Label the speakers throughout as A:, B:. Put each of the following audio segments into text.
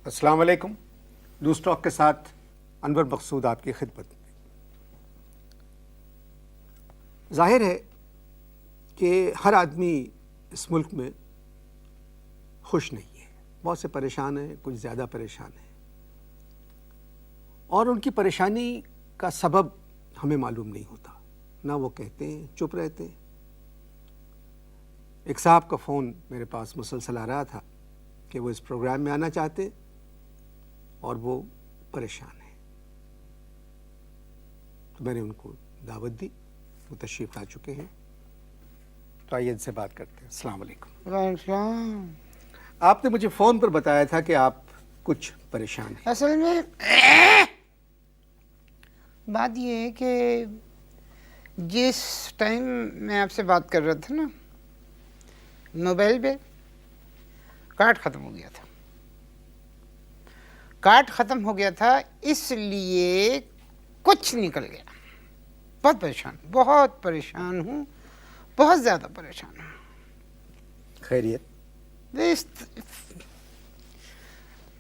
A: السلام علیکم. Loose talk کے ساتھ انور مقصود آپ کی خدمت میں. ظاہر ہے کہ ہر آدمی اس ملک میں خوش نہیں ہے. بہت سے پریشان ہیں, کچھ زیادہ پریشان ہیں, اور ان کی پریشانی کا سبب ہمیں معلوم نہیں ہوتا. نہ وہ کہتے ہیں, چپ رہتے ہیں. ایک صاحب کا فون میرے پاس مسلسل آ رہا تھا کہ وہ اس پروگرام میں آنا چاہتے اور وہ پریشان ہیں. تو میں نے ان کو دعوت دی, وہ تشریف لا چکے ہیں. تو آئیے ان سے بات کرتے ہیں. السلام علیکم.
B: السلام.
A: آپ نے مجھے فون پر بتایا تھا کہ آپ کچھ پریشان ہیں.
B: اصل میں بات یہ ہے کہ جس ٹائم میں آپ سے بات کر رہا تھا نا, موبائل پہ کارڈ ختم ہو گیا تھا. کارڈ ختم ہو گیا تھا اس لیے کچھ نکل گیا. بہت پریشان ہوں, بہت زیادہ پریشان ہوں.
A: خیریت؟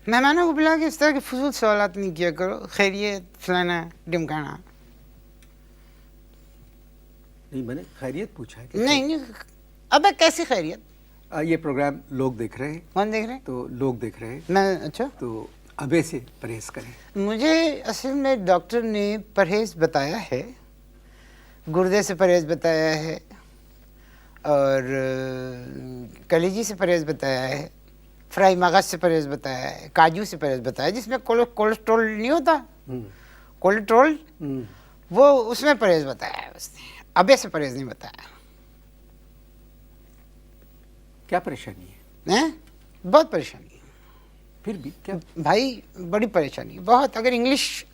B: مہمانوں کو بلا کے اس طرح کے فضول سوالات نہیں کیا کرو. خیریت فلانا ڈمکانا.
A: نہیں, میں نے خیریت پوچھا ہے.
B: نہیں, ابے کیسی خیریت؟
A: یہ پروگرام لوگ دیکھ رہے ہیں.
B: کون دیکھ رہے ہیں؟
A: تو لوگ دیکھ رہے ہیں.
B: میں اچھا,
A: تو ابے سے پرہیز کریں.
B: مجھے اصل میں ڈاکٹر نے پرہیز بتایا ہے, گردے سے پرہیز بتایا ہے, اور کلیجی سے پرہیز بتایا ہے, فرائی مغز سے پرہیز بتایا ہے, کاجو سے پرہیز بتایا ہے, جس میں کولیسٹرول نہیں ہوتا, کولیسٹرول, وہ اس میں پرہیز بتایا ہے اس نے. ابے سے پرہیز نہیں بتایا.
A: کیا پریشانی ہے؟
B: بہت پریشانی ہے.
A: پھر بھی کیا
B: بھائی بڑی پریشانی ہے, بہت. اگر انگلش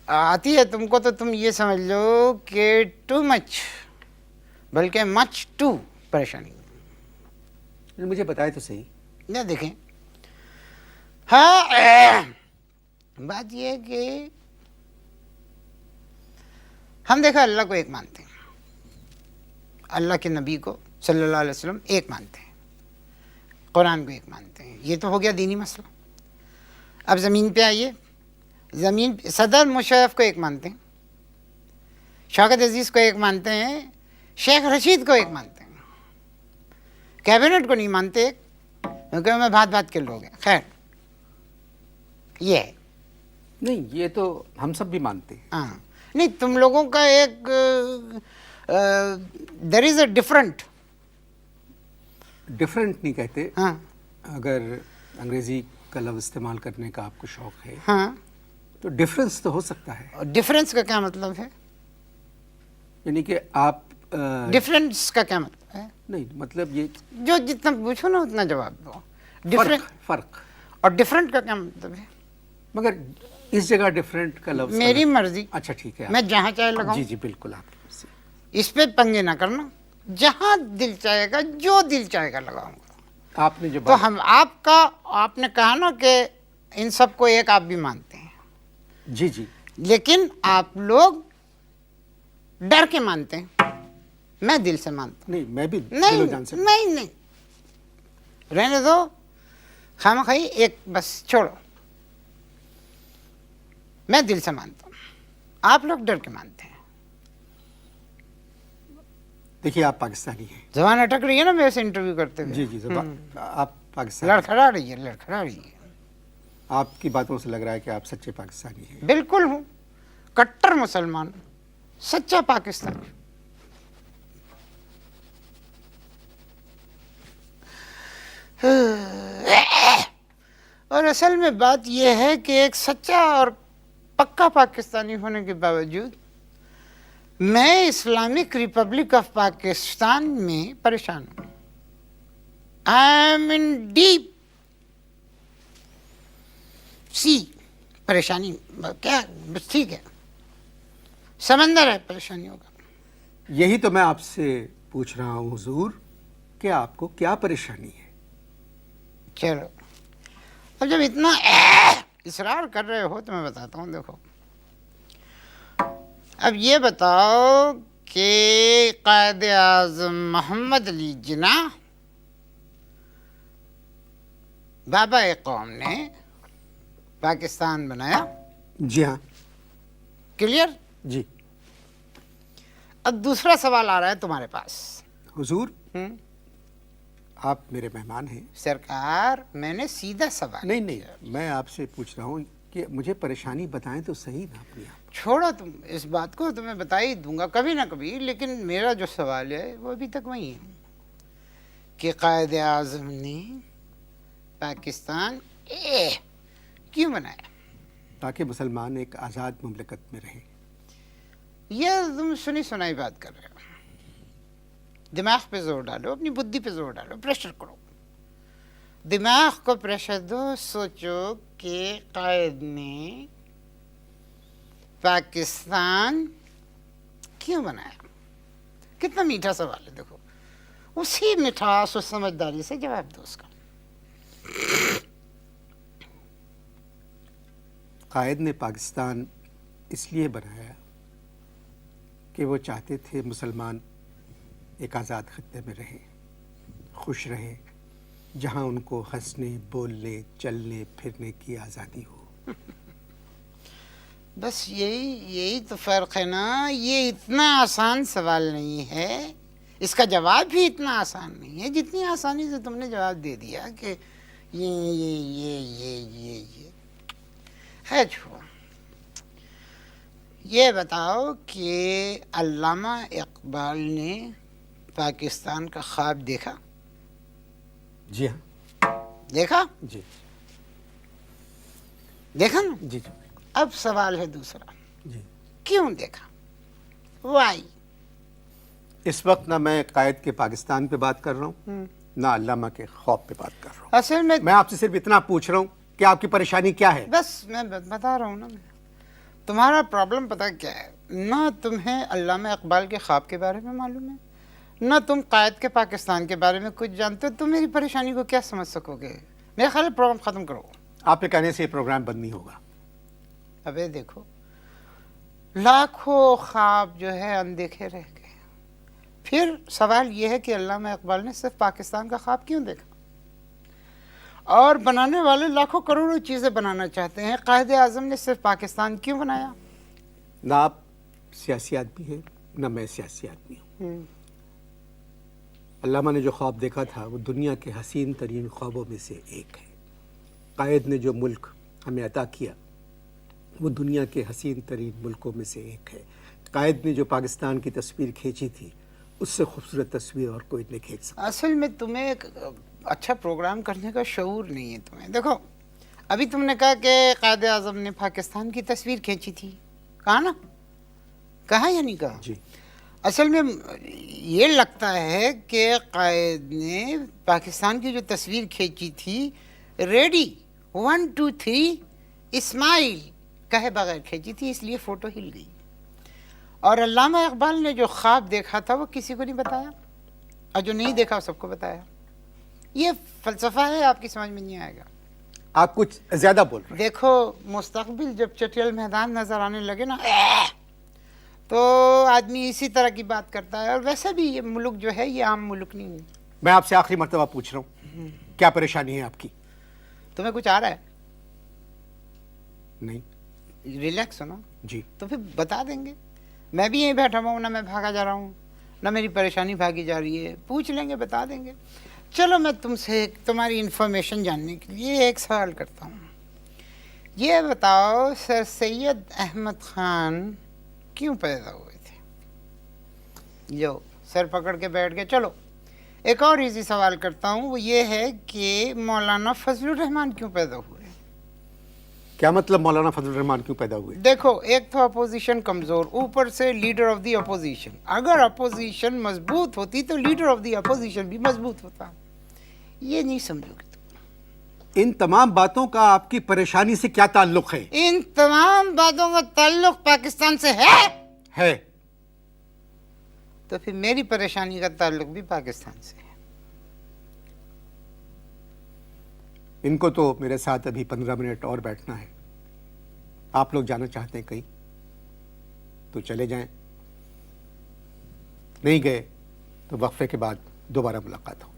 B: آتی ہے تم کو تو تم یہ سمجھ لو کہ ٹو مچ, بلکہ مچ ٹو پریشانی.
A: مجھے بتائے تو صحیح.
B: نہ دیکھیں, ہاں بات یہ ہے کہ ہم دیکھا اللہ کو ایک مانتے ہیں, اللہ کے نبی کو صلی اللہ علیہ وسلم ایک مانتے ہیں, قرآن کو ایک مانتے ہیں. یہ تو ہو گیا دینی مسئلہ. اب زمین پہ آئیے. زمین صدر مشرف کو ایک مانتے ہیں, شوکت عزیز کو ایک مانتے ہیں, شیخ رشید کو ایک مانتے ہیں, کیبنٹ کو نہیں مانتے کیونکہ میں بات کے لوگ ہیں. خیر یہ ہے.
A: نہیں, یہ تو ہم سب بھی مانتے ہیں.
B: ہاں نہیں, تم لوگوں کا ایک دیر از اے ڈفرنٹ
A: نہیں کہتے.
B: ہاں
A: اگر انگریزی کا لفظ استعمال کرنے کا آپ کو شوق ہے
B: ہاں,
A: تو ڈفرنس تو ہو سکتا ہے.
B: ڈفرینس کا کیا مطلب ہے؟
A: یعنی کہ آپ
B: ڈفرینس کا کیا مطلب ہے؟
A: نہیں, مطلب یہ
B: جو جتنا پوچھو نا اتنا جواب دو.
A: فرق.
B: اور ڈفرینٹ کا کیا مطلب ہے؟
A: مگر اس جگہ ڈفرینٹ کا لفظ
B: میری مرضی.
A: اچھا ٹھیک ہے,
B: میں جہاں چاہے لگاؤں.
A: جی جی بالکل آپ کی مرضی.
B: اس پہ پنگے نہ کرنا. جہاں دل چاہے گا, جو دل چاہے گا لگاؤں گا.
A: آپ نے جو
B: تو ہم آپ نے کہا نا کہ ان سب کو ایک آپ بھی مانتے ہیں.
A: جی جی,
B: لیکن آپ لوگ ڈر کے مانتے ہیں, میں دل سے مانتا ہوں.
A: نہیں میں بھی
B: نہیں
A: دل و جان سے
B: نہیں, رہنے دو. خواہی ایک بس چھوڑو. میں دل سے مانتا ہوں, آپ لوگ ڈر کے مانتے ہیں.
A: دیکھیے آپ پاکستانی ہیں.
B: زبان اٹک رہی ہے نا میرے سے انٹرویو کرتے ہوئے.
A: جی جی, زبان آپ پاکستانی,
B: لڑکھڑا رہی ہے.
A: آپ کی باتوں سے لگ رہا ہے کہ آپ سچے پاکستانی ہیں.
B: بالکل ہوں, کٹر مسلمان, سچا پاکستانی. اور اصل میں بات یہ ہے کہ ایک سچا اور پکا پاکستانی ہونے کے باوجود میں اسلامک ریپبلک آف پاکستان میں پریشان ہوں. I am in deep sea پریشانی. کیا بس ٹھیک ہے, سمندر ہے پریشانیوں کا.
A: یہی تو میں آپ سے پوچھ رہا ہوں حضور کہ آپ کو کیا پریشانی ہے.
B: چلو اب جب اتنا اصرار کر رہے ہو تو میں بتاتا ہوں. دیکھو اب یہ بتاؤ کہ قائد اعظم محمد علی جناح بابا قوم نے पाकिस्तान बनाया,
A: जी हाँ,
B: क्लियर।
A: जी।
B: अब दूसरा सवाल आ रहा है तुम्हारे पास।
A: हुजूर, आप मेरे मेहमान हैं।
B: सरकार, मैंने सीधा सवाल
A: नहीं नहीं, मैं आपसे पूछ रहा हूँ कि मुझे परेशानी बताएं तो सही ना अपनी आप।
B: छोड़ो तुम इस बात को, तो मैं बता ही दूंगा कभी ना कभी, लेकिन मेरा जो सवाल है वो अभी तक वही है कि कायद आज़म ने पाकिस्तान क्यों बनाया?
A: ताकि मुसलमान एक आज़ाद मुमलकत में रहे।
B: ये तुम सुनी सुनाई बात कर रहे हो। दिमाग पे जोर डालो, अपनी बुद्धि पे जोर डालो, प्रेशर करो, दिमाग को प्रेशर दो। सोचो कि कायद ने पाकिस्तान क्यों बनाया? कितना मीठा सवाल है। देखो, उसी मिठास और समझदारी से जवाब दो उसका।
A: कायद ने पाकिस्तान इसलिए बनाया कि वो चाहते थे मुसलमान एक आज़ाद खत्ते में रहें, खुश रहें, जहाँ उनको हंसने, बोलने, चलने फिरने की आज़ादी हो।
B: बस यही तो फ़र्क है ना। ये इतना आसान सवाल नहीं है, इसका जवाब भी इतना आसान नहीं है जितनी आसानी से तुमने जवाब दे दिया कि ये है। छोड़ो, ये बताओ कि अल्लामा इकबाल ने पाकिस्तान का ख्वाब देखा?
A: जी हाँ,
B: देखा?
A: जी
B: देखा ना?
A: जी जी
B: अब सवाल है दूसरा,
A: जी।
B: क्यों देखा? वाई?
A: इस वक्त ना मैं कायद के पाकिस्तान पे बात कर रहा हूँ, ना अल्लामा के ख्वाब पे बात कर रहा हूँ।
B: असल में
A: मैं आपसे सिर्फ इतना पूछ रहा हूँ कि आपकी परेशानी क्या है।
B: बस मैं बता रहा हूँ ना, तुम्हारा प्रॉब्लम पता क्या है? ना तुम्हें अल्लामा इकबाल के ख्वाब के बारे में मालूम है, ना तुम कायद के पाकिस्तान के बारे में कुछ जानते हो। तुम मेरी परेशानी को क्या समझ सकोगे? मेरा ख्याल प्रोग्राम ख़त्म करो।
A: आपके कहने से ये प्रोग्राम बंद नहीं होगा।
B: अबे देखो, लाखों ख्वाब जो है अनदेखे रह गए। फिर सवाल ये है कि अल्लामा इकबाल ने सिर्फ पाकिस्तान का ख्वाब क्यों देखा? और बनाने वाले लाखों करोड़ों चीज़ें बनाना चाहते हैं, कायद आज़म ने सिर्फ पाकिस्तान क्यों बनाया?
A: ना आप सियासी आदमी हैं, ना मैं सियासी आदमी हूँ। अल्लामा ने जो ख्वाब देखा था वो दुनिया के हसीन तरीन ख्वाबों में से एक है। कायद ने जो मुल्क हमें अता किया वो दुनिया के हसीन तरीन मुल्कों में से एक है। कायद ने जो पाकिस्तान की तस्वीर खींची थी उससे खूबसूरत तस्वीर और कोई नहीं खींच सकता।
B: असल में तुम्हें एक अच्छा प्रोग्राम करने का शऊर नहीं है तुम्हें। देखो, अभी तुमने कहा कि कायद आज़म ने पाकिस्तान की तस्वीर खींची थी, कहा ना? कहा या नहीं कहा?
A: जी।
B: असल में ये लगता है कि कायद ने पाकिस्तान की जो तस्वीर खींची थी, रेडी 1 2 3 इस्माइल कहे बगैर खींची थी, इसलिए फ़ोटो हिल गई। और अल्लामा इकबाल ने जो ख्वाब देखा था वो किसी को नहीं बताया, और जो नहीं देखा सबको बताया। ये फ़लसफ़ा है, आपकी समझ में नहीं आएगा।
A: आप कुछ ज़्यादा बोल रहे हैं।
B: देखो, मुस्तकबिल जब चटियल मैदान नज़र आने लगे ना, तो आदमी इसी तरह की बात करता है। और वैसे भी ये मुल्क जो है ये आम मुल्क नहीं है।
A: मैं आपसे आखिरी मर्तबा पूछ रहा हूँ, क्या परेशानी है आपकी?
B: तुम्हें कुछ आ रहा है?
A: नहीं।
B: रिलैक्स हो ना,
A: जी।
B: तो फिर बता देंगे। मैं भी यहीं बैठा हुआ हूँ, ना मैं भागा जा रहा हूँ, ना मेरी परेशानी भागी जा रही है। पूछ लेंगे, बता देंगे। चलो, मैं तुमसे तुम्हारी इन्फॉर्मेशन जानने के लिए एक सवाल करता हूँ। ये बताओ, सर सैयद अहमद ख़ान क्यों पैदा हुए थे? जो सर पकड़ के बैठ गए। चलो, एक और इजी सवाल करता हूँ, वो ये है कि मौलाना फजलुर रहमान क्यों पैदा हुए?
A: क्या मतलब मौलाना फजलुर रहमान क्यों पैदा हुए?
B: देखो, एक तो अपोजिशन कमज़ोर, ऊपर से लीडर ऑफ द अपोजिशन। अगर अपोजिशन मजबूत होती तो लीडर ऑफ द अपोजिशन भी मजबूत होता। ये नहीं समझोगे तुम।
A: इन तमाम बातों का आपकी परेशानी से क्या ताल्लुक है?
B: इन तमाम बातों का ताल्लुक पाकिस्तान से है। तो फिर मेरी परेशानी का ताल्लुक भी पाकिस्तान से है।
A: इनको तो मेरे साथ अभी 15 मिनट और बैठना है। आप लोग जाना चाहते हैं कहीं तो चले जाएं, नहीं गए तो वक्फे के बाद दोबारा मुलाकात होगी।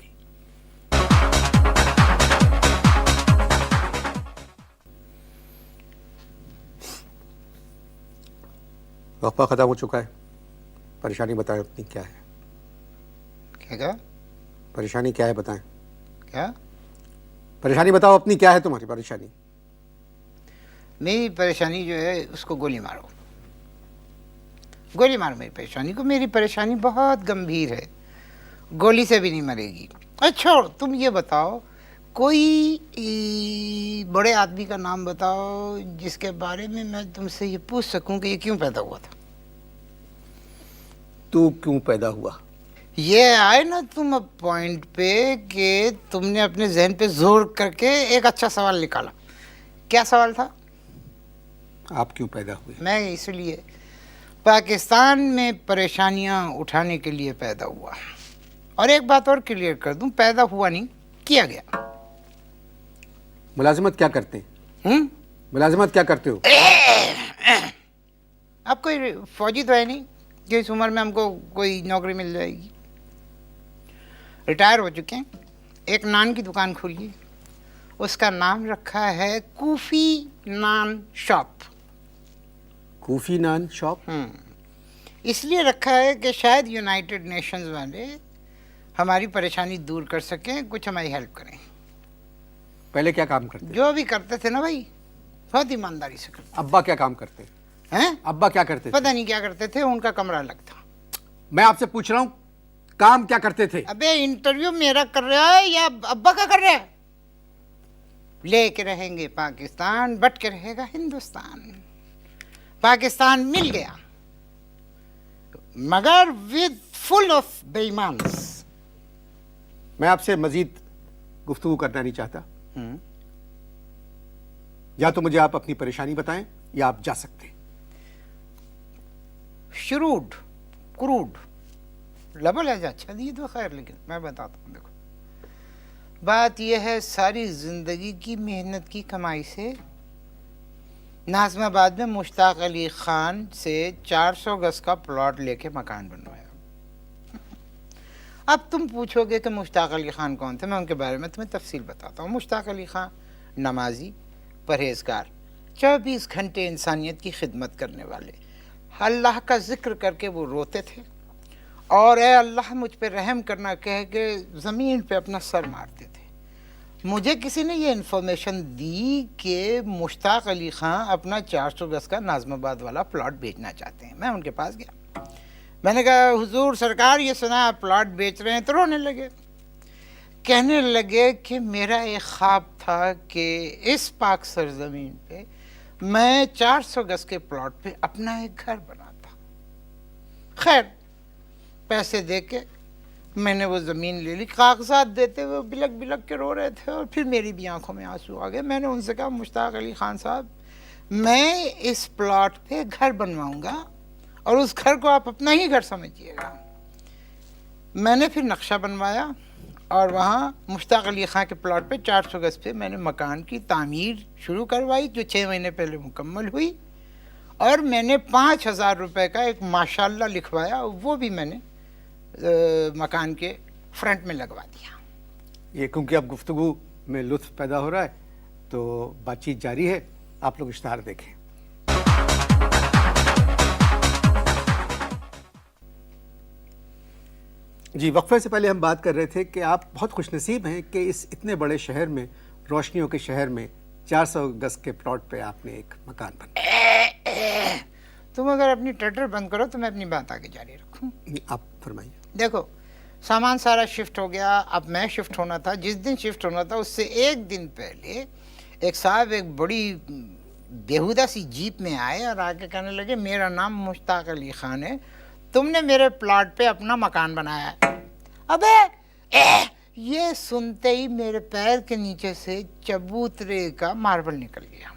A: वक्फा ख़त्म हो चुका है, परेशानी बताएं अपनी क्या है।
B: क्या
A: परेशानी क्या है बताएं।
B: क्या
A: परेशानी बताओ अपनी, क्या है तुम्हारी परेशानी।
B: मेरी परेशानी जो है उसको गोली मारो, गोली मारो मेरी परेशानी को। मेरी परेशानी बहुत गंभीर है, गोली से भी नहीं मरेगी। अच्छा तुम ये बताओ, कोई बड़े आदमी का नाम बताओ जिसके बारे में मैं तुमसे ये पूछ सकूं कि ये क्यों पैदा हुआ था।
A: तू क्यों पैदा हुआ।
B: ये आए ना तुम अब पॉइंट पे कि तुमने अपने जहन पे जोर करके एक अच्छा सवाल निकाला। क्या सवाल था?
A: आप क्यों पैदा हुए।
B: मैं इसलिए पाकिस्तान में परेशानियां उठाने के लिए पैदा हुआ। और एक बात और क्लियर कर दूं, पैदा हुआ नहीं, किया गया।
A: मुलाजिमत क्या करते हैं। मुलाजिमत क्या करते हो।
B: अब कोई फौजी तो है नहीं कि इस उम्र में हमको कोई नौकरी मिल जाएगी। रिटायर हो चुके हैं, एक नान की दुकान खोली, उसका नाम रखा है कूफी नान शॉप।
A: कूफी नान शॉप।
B: इसलिए रखा है कि शायद यूनाइटेड नेशंस वाले हमारी परेशानी दूर कर सकें, कुछ हमारी हेल्प करें।
A: पहले क्या काम करते।
B: जो भी करते थे ना भाई, बहुत ईमानदारी से करते।
A: अब्बा क्या काम करते
B: हैं?
A: अब्बा क्या करते थे।
B: पता नहीं क्या करते थे, उनका कमरा अलग था।
A: मैं आपसे पूछ रहा हूँ काम क्या करते थे।
B: अबे इंटरव्यू मेरा कर रहा है या अब्बा का कर रहा है? लेके रहेंगे पाकिस्तान, बट के रहेगा हिंदुस्तान। पाकिस्तान मिल गया मगर विद फुल ऑफ बेईमान।
A: मैं आपसे मजीद गुफ्तगू करना नहीं चाहता। या तो मुझे आप अपनी परेशानी बताएं या आप जा सकते हैं।
B: शुरूड क्रूड लबल है, अच्छा दिए तो खैर, लेकिन मैं बताता हूँ। देखो बात यह है, सारी जिंदगी की मेहनत की कमाई से नाज़िमाबाद में मुश्ताक अली खान से 400 गज का प्लॉट लेके मकान बनवाया। अब तुम पूछोगे कि मुश्ताक अली खान कौन थे, मैं उनके बारे में तुम्हें तफसील बताता हूँ। मुश्ताक अली खान नमाजी, परहेजगार, 24 घंटे इंसानियत की खिदमत करने वाले, अल्लाह का जिक्र करके वो रोते थे और ए अल्लाह मुझ पे रहम करना कह के ज़मीन पे अपना सर मारते थे। मुझे किसी ने ये इन्फॉर्मेशन दी कि मुश्ताक अली खान अपना 400 गज का नाज़िमाबाद वाला प्लॉट बेचना चाहते हैं। मैं उनके पास गया, मैंने कहा हुजूर सरकार ये सुना आप प्लॉट बेच रहे हैं। तो रोने लगे, कहने लगे कि मेरा एक ख्वाब था कि इस पाक सरजमीन पे मैं 400 गज के प्लॉट पे अपना एक घर बनाता। खैर पैसे दे के मैंने वो ज़मीन ले ली। कागजात देते हुए बिलक बिलक के रो रहे थे और फिर मेरी भी आंखों में आंसू आ गए। मैंने उनसे कहा मुश्ताक अली खान साहब, मैं इस प्लॉट पे घर बनवाऊंगा और उस घर को आप अपना ही घर समझिएगा। मैंने फिर नक्शा बनवाया और वहाँ मुश्ताक अली खान के प्लॉट पे 400 गज पे मैंने मकान की तामीर शुरू करवाई, जो 6 महीने पहले मुकम्मल हुई। और मैंने 5000 रुपये का एक माशाल्लाह लिखवाया, वो भी मैंने मकान के फ्रंट में लगवा दिया।
A: ये क्योंकि अब गुफ्तगू में लुत्फ पैदा हो रहा है तो बातचीत जारी है, आप लोग इश्तहार देखें। जी, वक्फे से पहले हम बात कर रहे थे कि आप बहुत खुशनसीब हैं कि इस इतने बड़े शहर में, रोशनियों के शहर में 400 गज के प्लॉट पे आपने एक मकान बनाया।
B: तुम अगर अपनी टटर बंद करो तो मैं अपनी बात आगे जारी रखूं।
A: आप फरमाइए।
B: देखो सामान सारा शिफ्ट हो गया, अब मैं शिफ्ट होना था। जिस दिन शिफ्ट होना था उससे एक दिन पहले एक साहब एक बड़ी बेहुदा सी जीप में आए और आके कहने लगे मेरा नाम मुश्ताक अली खान है, तुमने मेरे प्लॉट पे अपना मकान बनाया है। अबे ये सुनते ही मेरे पैर के नीचे से चबूतरे का मार्बल निकल गया।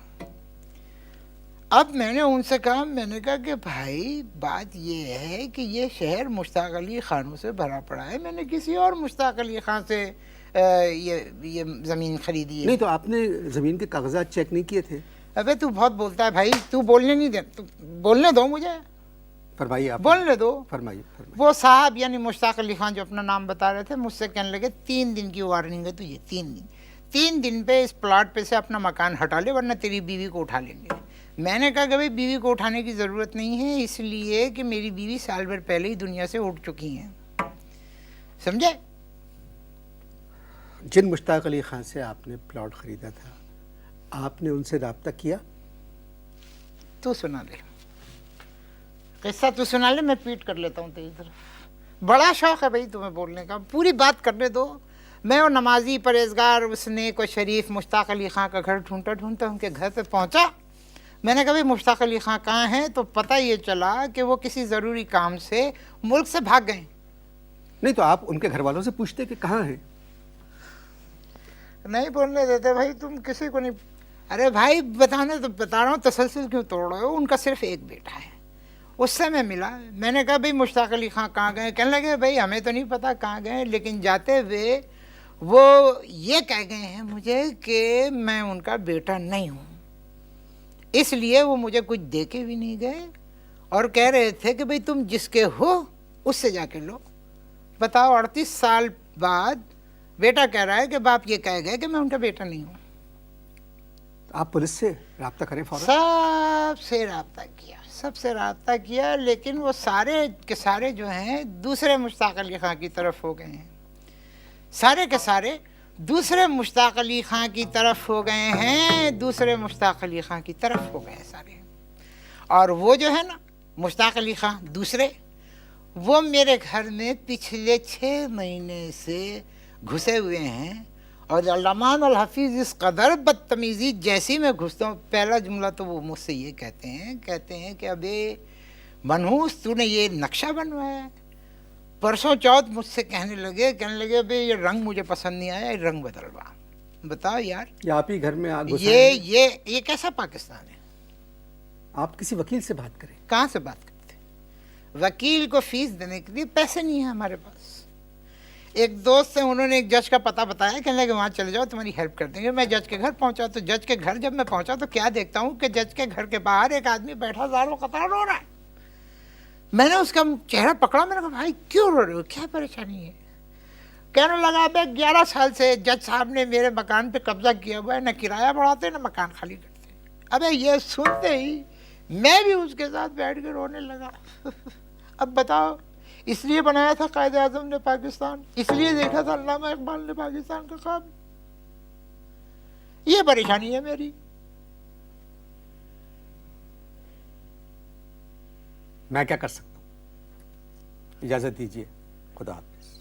B: अब मैंने उनसे कहा, मैंने कहा कि भाई बात ये है कि ये शहर मुश्ताक अली खानों से भरा पड़ा है, मैंने किसी और मुश्ताक अली खान से ये ज़मीन खरीदी है।
A: नहीं तो आपने ज़मीन के कागजात चेक नहीं किए थे?
B: अबे तू बहुत बोलता है भाई, तू बोलने नहीं दे, तू बोलने दो मुझे।
A: फरमाइए आप।
B: बोलने दो।
A: फरमाइए।
B: वो साहब यानी मुश्ताक अली खान जो अपना नाम बता रहे थे, मुझसे कहने लगे 3 दिन की वार्निंग है तुझे, 3 दिन पे इस प्लॉट पे से अपना मकान हटा ले वरना तेरी बीवी को उठा लेंगे। میں نے کہا کہ بھائی بیوی کو اٹھانے کی ضرورت نہیں ہے، اس لیے کہ میری بیوی سال بھر پہلے ہی دنیا سے اٹھ چکی ہیں، سمجھے؟
A: جن مشتاق علی خان سے آپ نے پلاٹ خریدا تھا، آپ نے ان سے رابطہ کیا؟
B: تو سنا لے قصہ، تو سنا لے، میں پیٹ کر لیتا ہوں تیری طرف. بڑا شوق ہے بھائی تمہیں بولنے کا، پوری بات کرنے دو. میں وہ نمازی پرہیزگار اس نیک و شریف مشتاق علی خان کا گھر ڈھونڈتا ان کے گھر پہ پہنچا. میں نے کہا بھائی مشتاق علی خان کہاں ہیں؟ تو پتہ یہ چلا کہ وہ کسی ضروری کام سے ملک سے بھاگ گئے.
A: نہیں تو آپ ان کے گھر والوں سے پوچھتے کہ کہاں ہیں؟
B: نہیں بولنے دیتے بھائی، تم کسی کو نہیں. ارے بھائی بتانا تو بتا رہا ہوں، تسلسل کیوں توڑ رہے ہو؟ ان کا صرف ایک بیٹا ہے. اس سے میں ملا، میں نے کہا بھائی مشتاق علی خان کہاں گئے؟ کہنے لگے بھائی ہمیں تو نہیں پتہ کہاں گئے، لیکن جاتے ہوئے وہ یہ کہہ گئے ہیں مجھے کہ میں ان کا بیٹا نہیں ہوں، اس لیے وہ مجھے کچھ دے کے بھی نہیں گئے، اور کہہ رہے تھے کہ بھئی تم جس کے ہو اس سے جا کے لو. بتاؤ 38 سال بعد بیٹا کہہ رہا ہے کہ باپ یہ کہہ گئے کہ میں ان کا بیٹا نہیں ہوں.
A: آپ پولیس سے رابطہ کریں فوراً.
B: سب سے رابطہ کیا، لیکن وہ سارے کے سارے جو ہیں دوسرے مشتاق علی خان کی طرف ہو گئے ہیں. سارے کے سارے دوسرے مشتاق علی خان کی طرف ہو گئے ہیں، دوسرے مشتاق علی خان کی طرف ہو گئے ہیں سارے. اور وہ جو ہے نا مشتاق علی خان دوسرے، وہ میرے گھر میں پچھلے 6 مہینے سے گھسے ہوئے ہیں. اور علامہ الحفیظ اس قدر بدتمیزی جیسی میں گھستا ہوں، پہلا جملہ تو وہ مجھ سے یہ کہتے ہیں کہ ابے منحوس تو نے یہ نقشہ بنوایا ہے. پرسوں چوتھ مجھ سے کہنے لگے بھئی یہ رنگ مجھے پسند نہیں آیا، یہ رنگ بدلوا. بتاؤ یار،
A: یا آپ ہی گھر میں آگ گھسائے ہیں؟
B: یہ کیسا پاکستان ہے؟
A: آپ کسی وکیل سے بات کریں.
B: کہاں سے بات کرتے ہیں؟ وکیل کو فیس دینے کے لیے پیسے نہیں ہیں ہمارے پاس. ایک دوست سے انہوں نے ایک جج کا پتہ بتایا، کہنے لگے وہاں چلے جاؤ تمہاری ہیلپ کر دیں گے. میں جج کے گھر پہنچا، تو جج کے گھر جب میں پہنچا تو کیا دیکھتا ہوں کہ جج کے گھر کے باہر ایک آدمی بیٹھا زاروں قطار رو رہا ہے. میں نے اس کا چہرہ پکڑا، میں نے کہا بھائی کیوں رو رہے ہو، کیا پریشانی ہے؟ کہنے لگا ابے 11 سال سے جج صاحب نے میرے مکان پہ قبضہ کیا ہوا ہے، نہ کرایہ بڑھاتے نہ مکان خالی کرتے. ابے یہ سنتے ہی میں بھی اس کے ساتھ بیٹھ کے رونے لگا. اب بتاؤ، اس لیے بنایا تھا قائد اعظم نے پاکستان، اس لیے دیکھا تھا علامہ اقبال نے پاکستان کا خواب. یہ پریشانی ہے میری.
A: میں کیا کر سکتا ہوں؟ اجازت دیجیے، خدا حافظ.